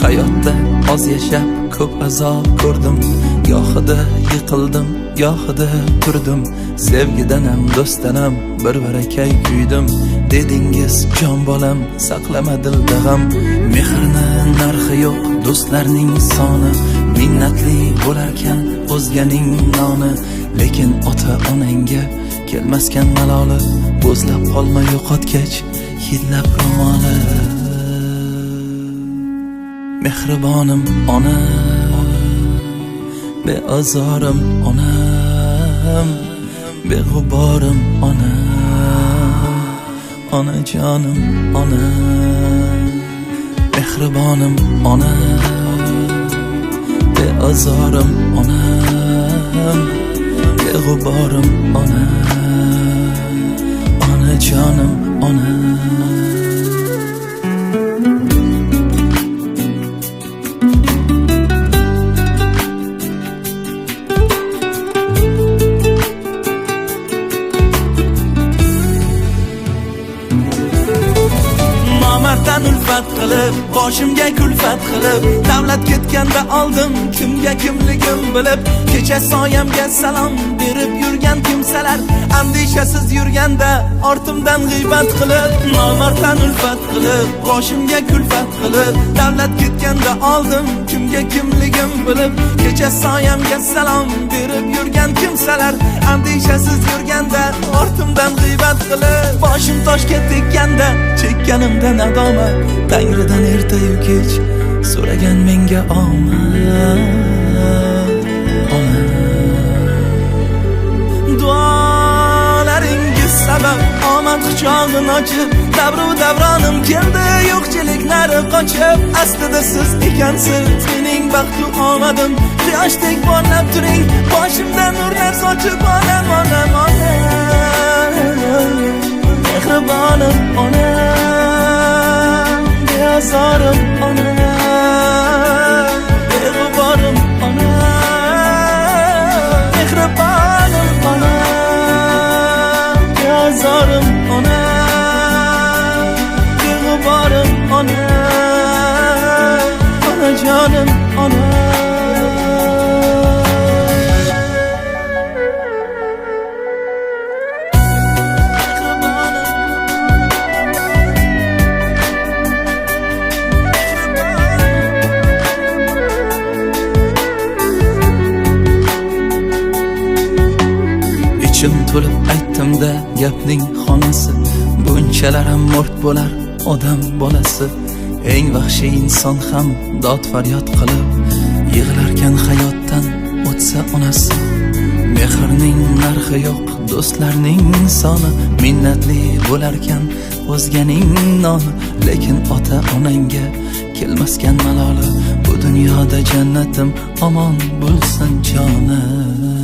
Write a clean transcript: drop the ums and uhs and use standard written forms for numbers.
Hayotda oz yashab ko'p azob ko'rdim, gohida yiqildim, gohida turdim. Sevgidanam, do'stanam bir barakay kuydim. Dedingiz jon bolam, saqlama dilda g'am. Mehrni narxi yo'q, do'stlarning soni. Minnatli bo'larkan o'zganing noni. Lekin ota-onangga kelmaskan maloli. Bo'zlab qolma yo'qotgach hidlab ro'moli. Mehribonim onam, beazorim onam, beg'uborim onam, onajonim onam. Mehribonim onam, beazorim onam, beg'uborim onam, onajonim onam. Ulfat qilib, boshimga kulfat qilib, davlat ketganda oldim kimga kimligim bilib. Kecha soyamga salom berib yurgan kimsalar, andishasiz yurganda ortimdan g'iybat qilib. Nomarddan ulfat qilib, boshimga kulfat qilib, davlat ketganda oldim kimga kimligim bilib. Kecha soyamga salom berib yurgan kimsalar, andishasiz yurganda ortimdan g'iybat qilib. Boshim toshga tekkanda chekkanimda nadomat, Tangridan ertayu kech so'ragan menga omad. Duolaringiz sabab omad quchog'ini ochib, davru davronim keldi yo'qchiliklari qochib. Aslida siz ekansiz mening baxtu omadim, quyoshdek porlab turing, boshimdan nurlar sochib. Onam, onam, onam, mehribonim onam, beazorim onam, beg'uborim onam. Mehribonim onam, beazorim onam, beg'uborim onam, onajonim onam. Ichim to'lib aytdim-da gapning xonasi, bunchalar ham mort bo'lar odam bolasi. Eng vahshiy inson ham dod faryod qilib yig'larkan hayotdan o'tsa onasi. Mehrning narxi yo'q, do'stlarning soni. Minnatli bo'larkan o'zganing noni. Lekin ota-onangga kelmaskan maloli. Bu dunyoda jannatim omon bo'lsin jonim.